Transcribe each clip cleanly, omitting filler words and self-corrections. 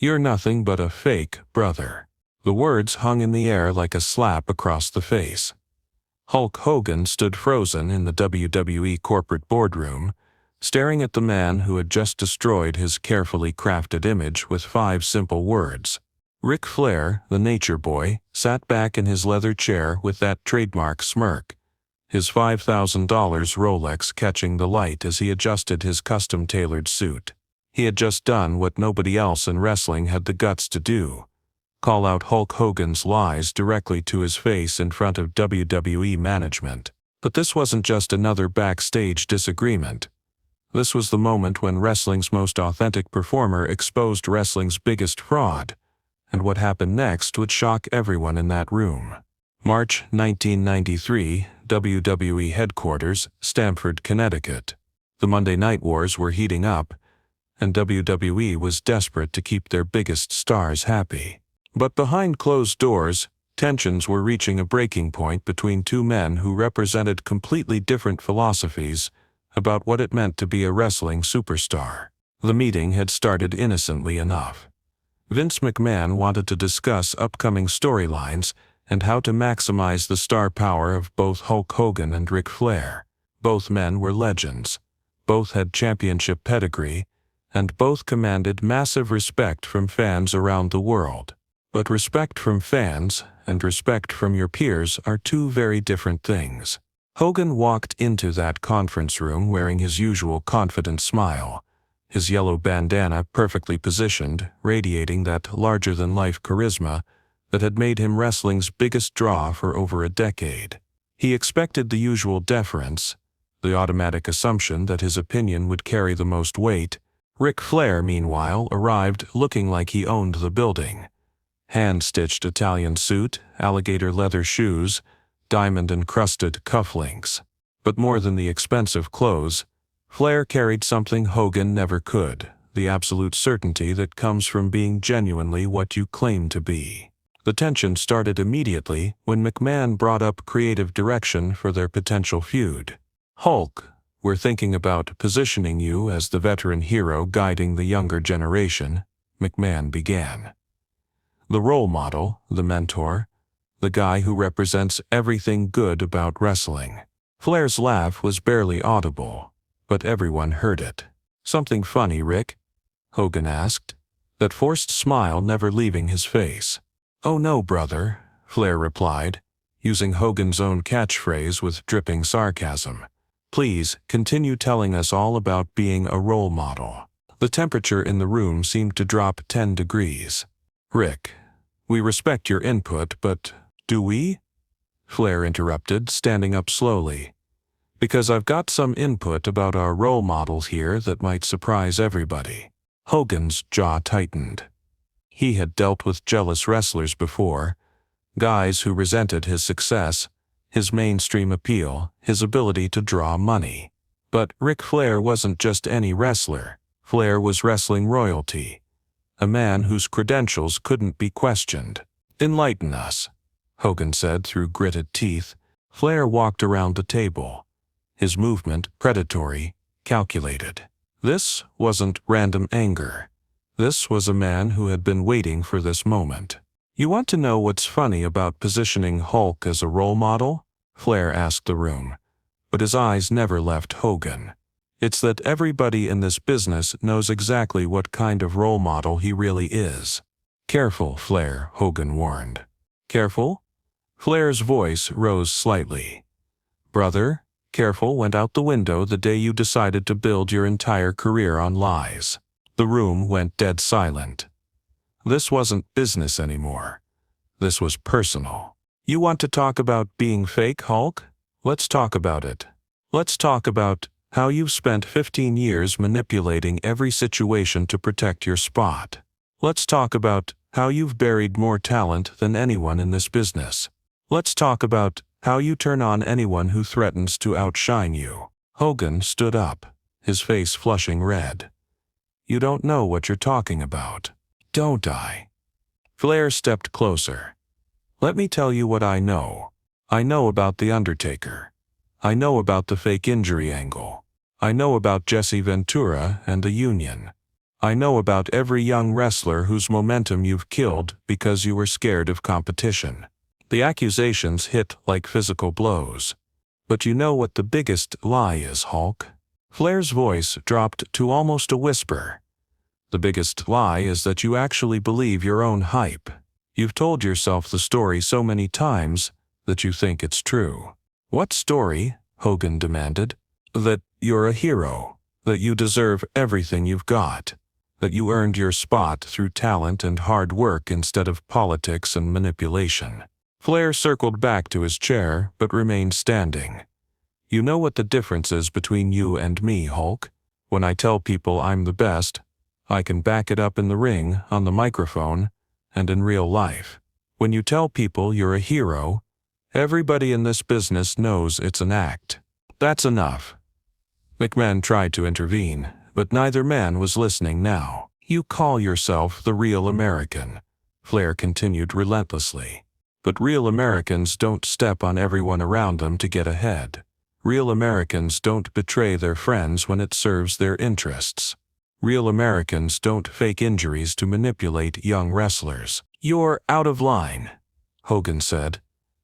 You're nothing but a fake brother." The words hung in the air like a slap across the face. Hulk Hogan stood frozen in the WWE corporate boardroom, staring at the man who had just destroyed his carefully crafted image with 5 simple words. Ric Flair, the Nature Boy, sat back in his leather chair with that trademark smirk, his $5,000 Rolex catching the light as he adjusted his custom-tailored suit. He had just done what nobody else in wrestling had the guts to do: call out Hulk Hogan's lies directly to his face in front of WWE management. But this wasn't just another backstage disagreement. This was the moment when wrestling's most authentic performer exposed wrestling's biggest fraud, and what happened next would shock everyone in that room. March 1993, WWE headquarters, Stamford, Connecticut. The Monday Night Wars were heating up, and WWE was desperate to keep their biggest stars happy. But behind closed doors, tensions were reaching a breaking point between 2 men who represented completely different philosophies about what it meant to be a wrestling superstar. The meeting had started innocently enough. Vince McMahon wanted to discuss upcoming storylines and how to maximize the star power of both Hulk Hogan and Ric Flair. Both men were legends. Both had championship pedigree, and both commanded massive respect from fans around the world. But respect from fans and respect from your peers are 2 very different things. Hogan walked into that conference room wearing his usual confident smile, his yellow bandana perfectly positioned, radiating that larger-than-life charisma that had made him wrestling's biggest draw for over a decade. He expected the usual deference, the automatic assumption that his opinion would carry the most weight. Ric Flair, meanwhile, arrived looking like he owned the building. Hand-stitched Italian suit, alligator leather shoes, diamond-encrusted cufflinks. But more than the expensive clothes, Flair carried something Hogan never could: the absolute certainty that comes from being genuinely what you claim to be. The tension started immediately when McMahon brought up creative direction for their potential feud. "Hulk, we're thinking about positioning you as the veteran hero guiding the younger generation," McMahon began. "The role model, the mentor, the guy who represents everything good about wrestling." Flair's laugh was barely audible, but everyone heard it. "Something funny, Rick?" Hogan asked, that forced smile never leaving his face. "Oh no, brother," Flair replied, using Hogan's own catchphrase with dripping sarcasm. "Please, continue telling us all about being a role model." The temperature in the room seemed to drop 10 degrees. "Rick, we respect your input, but do we?" Flair interrupted, standing up slowly. "Because I've got some input about our role models here that might surprise everybody." Hogan's jaw tightened. He had dealt with jealous wrestlers before, guys who resented his success, his mainstream appeal, his ability to draw money. But Ric Flair wasn't just any wrestler. Flair was wrestling royalty, a man whose credentials couldn't be questioned. "Enlighten us," Hogan said through gritted teeth. Flair walked around the table, his movement predatory, calculated. This wasn't random anger. This was a man who had been waiting for this moment. "You want to know what's funny about positioning Hulk as a role model?" Flair asked the room, but his eyes never left Hogan. "It's that everybody in this business knows exactly what kind of role model he really is." "Careful, Flair," Hogan warned. "Careful?" Flair's voice rose slightly. "Brother, careful went out the window the day you decided to build your entire career on lies." The room went dead silent. This wasn't business anymore. This was personal. "You want to talk about being fake, Hulk? Let's talk about it. Let's talk about how you've spent 15 years manipulating every situation to protect your spot. Let's talk about how you've buried more talent than anyone in this business. Let's talk about how you turn on anyone who threatens to outshine you." Hogan stood up, his face flushing red. "You don't know what you're talking about." "Don't I?" Flair stepped closer. "Let me tell you what I know. I know about The Undertaker. I know about the fake injury angle. I know about Jesse Ventura and the Union. I know about every young wrestler whose momentum you've killed because you were scared of competition. The accusations hit like physical blows. But you know what the biggest lie is, Hulk? Flair's voice dropped to almost a whisper. The biggest lie is that you actually believe your own hype. You've told yourself the story so many times that you think it's true. What story? Hogan demanded. That you're a hero, that you deserve everything you've got, that you earned your spot through talent and hard work instead of politics and manipulation. Flair circled back to his chair but remained standing. You know what the difference is between you and me, Hulk? When I tell people I'm the best, I can back it up in the ring, on the microphone, and in real life. When you tell people you're a hero, everybody in this business knows it's an act. That's enough. McMahon tried to intervene, but neither man was listening now. You call yourself the real American, Flair continued relentlessly. But real Americans don't step on everyone around them to get ahead. Real Americans don't betray their friends when it serves their interests. Real Americans don't fake injuries to manipulate young wrestlers. You're out of line, Hogan said,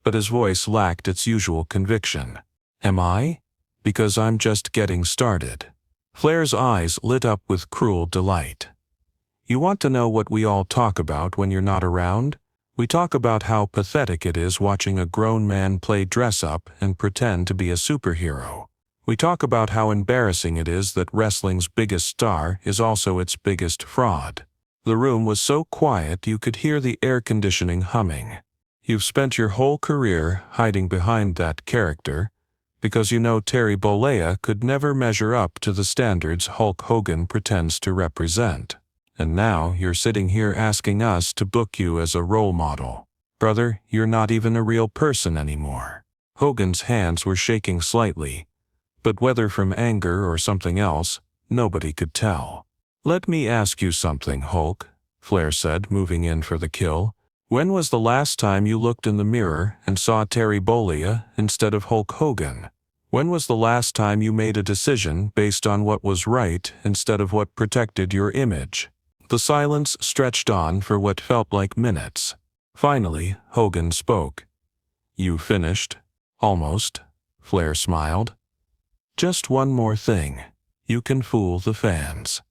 but his voice lacked its usual conviction. Am I? Because I'm just getting started. Flair's eyes lit up with cruel delight. You want to know what we all talk about when you're not around? We talk about how pathetic it is watching a grown man play dress-up and pretend to be a superhero. We talk about how embarrassing it is that wrestling's biggest star is also its biggest fraud. The room was so quiet you could hear the air conditioning humming. You've spent your whole career hiding behind that character, because you know Terry Bollea could never measure up to the standards Hulk Hogan pretends to represent. And now you're sitting here asking us to book you as a role model. Brother, you're not even a real person anymore. Hogan's hands were shaking slightly, but whether from anger or something else, nobody could tell. Let me ask you something, Hulk, Flair said, moving in for the kill. When was the last time you looked in the mirror and saw Terry Bollea instead of Hulk Hogan? When was the last time you made a decision based on what was right instead of what protected your image? The silence stretched on for what felt like minutes. Finally, Hogan spoke. You finished? Almost, Flair smiled. Just one more thing. You can fool the fans.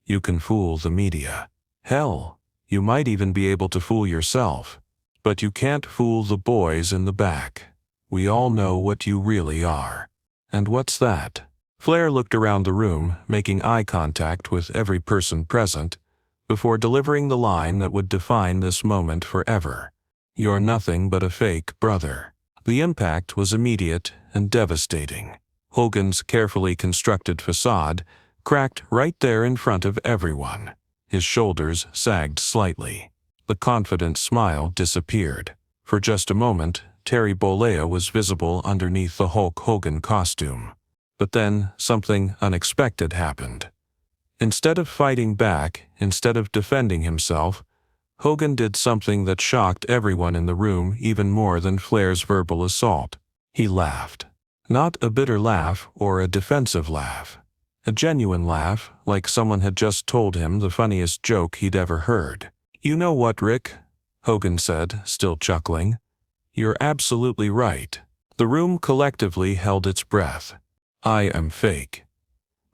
You can fool the media. Hell, you might even be able to fool yourself. But you can't fool the boys in the back. We all know what you really are. And what's that? Flair looked around the room, making eye contact with every person present, before delivering the line that would define this moment forever. You're nothing but a fake brother. The impact was immediate and devastating. Hogan's carefully constructed facade cracked right there in front of everyone. His shoulders sagged slightly. The confident smile disappeared. For just a moment, Terry Bollea was visible underneath the Hulk Hogan costume. But then, something unexpected happened. Instead of fighting back, instead of defending himself, Hogan did something that shocked everyone in the room even more than Flair's verbal assault. He laughed. Not a bitter laugh or a defensive laugh. A genuine laugh, like someone had just told him the funniest joke he'd ever heard. You know what, Rick? Hogan said, still chuckling. You're absolutely right. The room collectively held its breath. I am fake.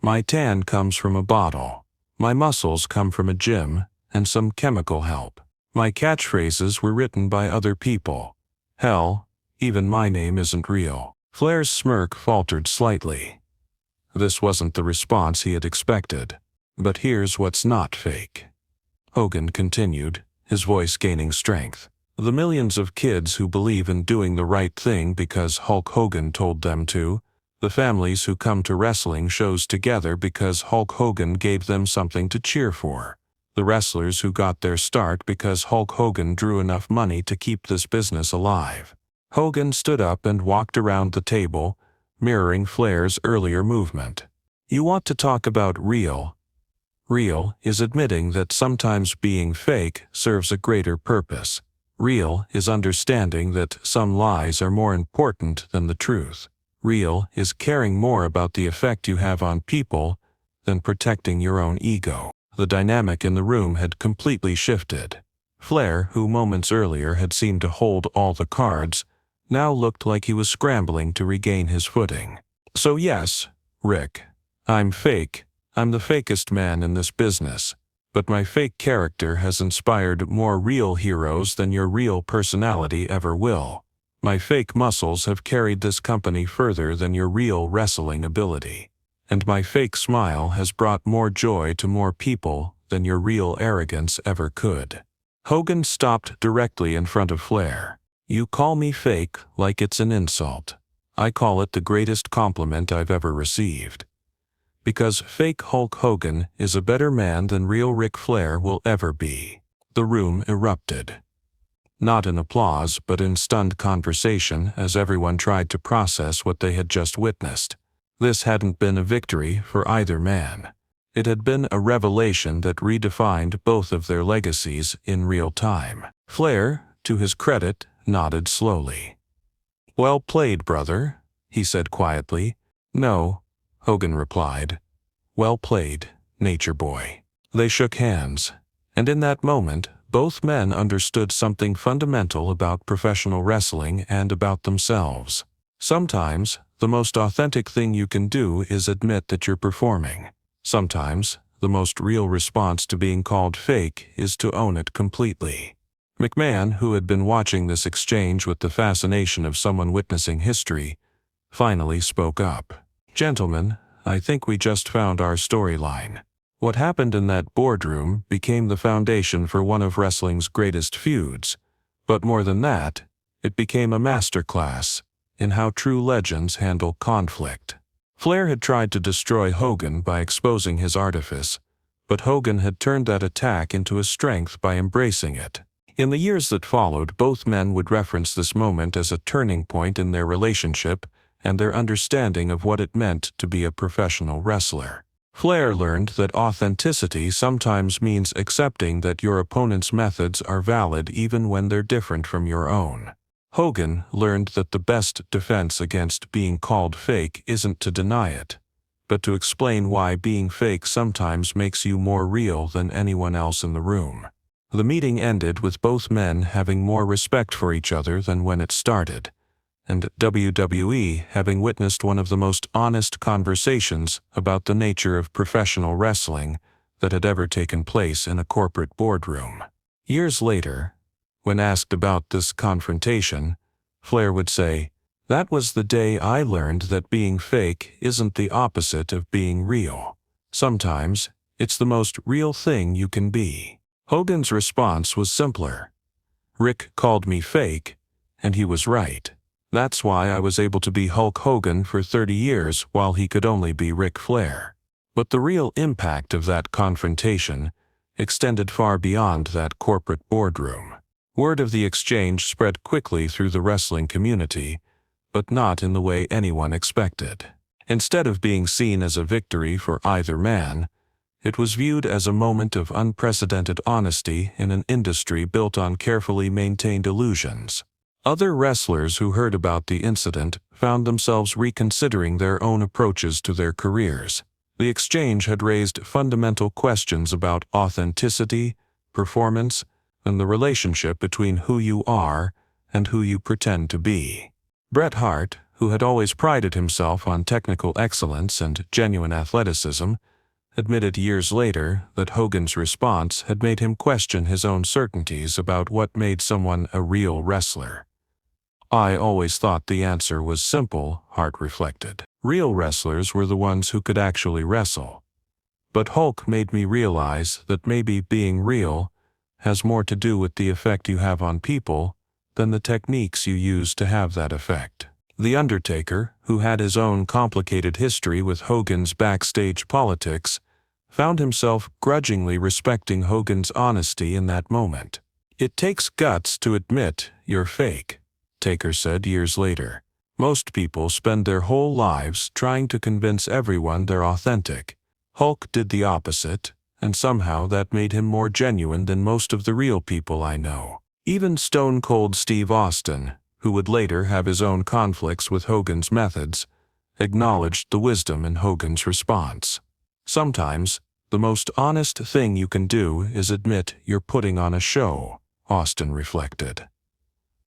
My tan comes from a bottle. My muscles come from a gym and some chemical help. My catchphrases were written by other people. Hell, even my name isn't real. Flair's smirk faltered slightly. This wasn't the response he had expected. But here's what's not fake. Hogan continued, his voice gaining strength. The millions of kids who believe in doing the right thing because Hulk Hogan told them to, the families who come to wrestling shows together because Hulk Hogan gave them something to cheer for, the wrestlers who got their start because Hulk Hogan drew enough money to keep this business alive. Hogan stood up and walked around the table, mirroring Flair's earlier movement. You want to talk about real? Real is admitting that sometimes being fake serves a greater purpose. Real is understanding that some lies are more important than the truth. Real is caring more about the effect you have on people than protecting your own ego. The dynamic in the room had completely shifted. Flair, who moments earlier had seemed to hold all the cards, now looked like he was scrambling to regain his footing. "So yes, Rick, I'm fake. I'm the fakest man in this business. But my fake character has inspired more real heroes than your real personality ever will. My fake muscles have carried this company further than your real wrestling ability. And my fake smile has brought more joy to more people than your real arrogance ever could." Hogan stopped directly in front of Flair. "You call me fake like it's an insult. I call it the greatest compliment I've ever received. Because fake Hulk Hogan is a better man than real Ric Flair will ever be." The room erupted. Not in applause, but in stunned conversation as everyone tried to process what they had just witnessed. This hadn't been a victory for either man. It had been a revelation that redefined both of their legacies in real time. Flair, to his credit, nodded slowly. "Well played, brother," he said quietly. "No," Hogan replied. "Well played, Nature Boy." They shook hands, and in that moment, both men understood something fundamental about professional wrestling and about themselves. Sometimes, the most authentic thing you can do is admit that you're performing. Sometimes, the most real response to being called fake is to own it completely. McMahon, who had been watching this exchange with the fascination of someone witnessing history, finally spoke up. "Gentlemen, I think we just found our storyline. What happened in that boardroom became the foundation for one of wrestling's greatest feuds, but more than that, it became a masterclass in how true legends handle conflict." Flair had tried to destroy Hogan by exposing his artifice, but Hogan had turned that attack into a strength by embracing it. In the years that followed, both men would reference this moment as a turning point in their relationship and their understanding of what it meant to be a professional wrestler. Flair learned that authenticity sometimes means accepting that your opponent's methods are valid even when they're different from your own. Hogan learned that the best defense against being called fake isn't to deny it, but to explain why being fake sometimes makes you more real than anyone else in the room. The meeting ended with both men having more respect for each other than when it started, and WWE having witnessed one of the most honest conversations about the nature of professional wrestling that had ever taken place in a corporate boardroom. Years later, when asked about this confrontation, Flair would say, "That was the day I learned that being fake isn't the opposite of being real. Sometimes, it's the most real thing you can be." Hogan's response was simpler. "Rick called me fake, and he was right. That's why I was able to be Hulk Hogan for 30 years while he could only be Ric Flair." But the real impact of that confrontation extended far beyond that corporate boardroom. Word of the exchange spread quickly through the wrestling community, but not in the way anyone expected. Instead of being seen as a victory for either man, it was viewed as a moment of unprecedented honesty in an industry built on carefully maintained illusions. Other wrestlers who heard about the incident found themselves reconsidering their own approaches to their careers. The exchange had raised fundamental questions about authenticity, performance, and the relationship between who you are and who you pretend to be. Bret Hart, who had always prided himself on technical excellence and genuine athleticism, admitted years later that Hogan's response had made him question his own certainties about what made someone a real wrestler. "I always thought the answer was simple," Hart reflected. "Real wrestlers were the ones who could actually wrestle. But Hulk made me realize that maybe being real has more to do with the effect you have on people than the techniques you use to have that effect." The Undertaker, who had his own complicated history with Hogan's backstage politics, found himself grudgingly respecting Hogan's honesty in that moment. "It takes guts to admit you're fake," Taker said years later. "Most people spend their whole lives trying to convince everyone they're authentic. Hulk did the opposite, and somehow that made him more genuine than most of the real people I know." Even Stone Cold Steve Austin, who would later have his own conflicts with Hogan's methods, acknowledged the wisdom in Hogan's response. Sometimes, The most honest thing you can do is admit you're putting on a show, Austin reflected.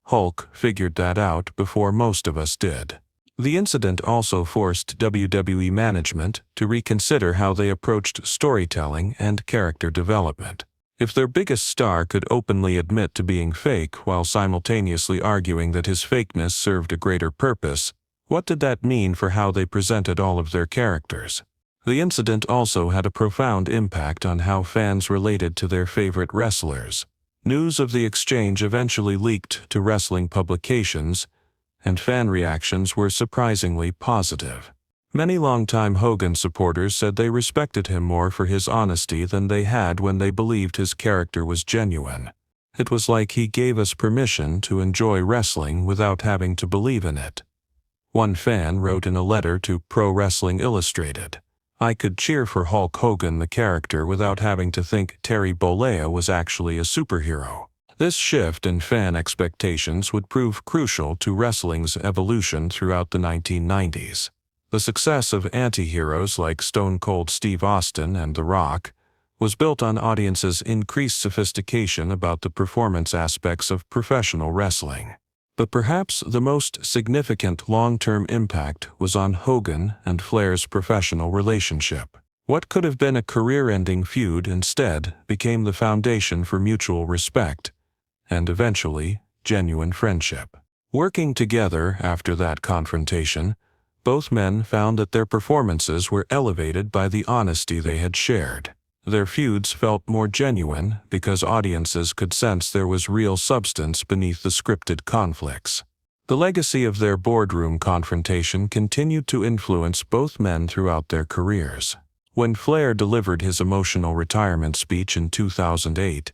Hulk figured that out before most of us did. The incident also forced WWE management to reconsider how they approached storytelling and character development. If their biggest star could openly admit to being fake while simultaneously arguing that his fakeness served a greater purpose, what did that mean for how they presented all of their characters? The incident also had a profound impact on how fans related to their favorite wrestlers. News of the exchange eventually leaked to wrestling publications, and fan reactions were surprisingly positive. Many longtime Hogan supporters said they respected him more for his honesty than they had when they believed his character was genuine. It was like he gave us permission to enjoy wrestling without having to believe in it. One fan wrote in a letter to Pro Wrestling Illustrated, "I could cheer for Hulk Hogan the character without having to think Terry Bollea was actually a superhero." This shift in fan expectations would prove crucial to wrestling's evolution throughout the 1990s. The success of anti-heroes like Stone Cold Steve Austin and The Rock was built on audiences' increased sophistication about the performance aspects of professional wrestling. But perhaps the most significant long-term impact was on Hogan and Flair's professional relationship. What could have been a career-ending feud instead became the foundation for mutual respect and eventually genuine friendship. Working together after that confrontation, both men found that their performances were elevated by the honesty they had shared. Their feuds felt more genuine because audiences could sense there was real substance beneath the scripted conflicts. The legacy of their boardroom confrontation continued to influence both men throughout their careers. When Flair delivered his emotional retirement speech in 2008,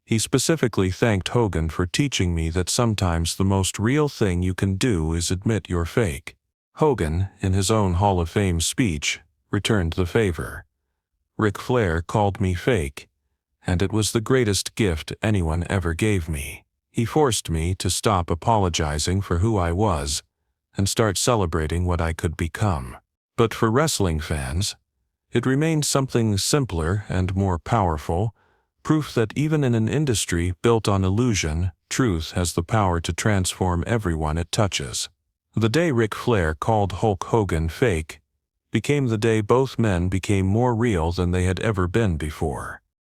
he specifically thanked Hogan for teaching me that sometimes the most real thing you can do is admit you're fake. Hogan, in his own Hall of Fame speech, returned the favor. Ric Flair called me fake, and it was the greatest gift anyone ever gave me. He forced me to stop apologizing for who I was and start celebrating what I could become. But for wrestling fans, it remained something simpler and more powerful, proof that even in an industry built on illusion, truth has the power to transform everyone it touches. The day Ric Flair called Hulk Hogan fake became the day both men became more real than they had ever been before.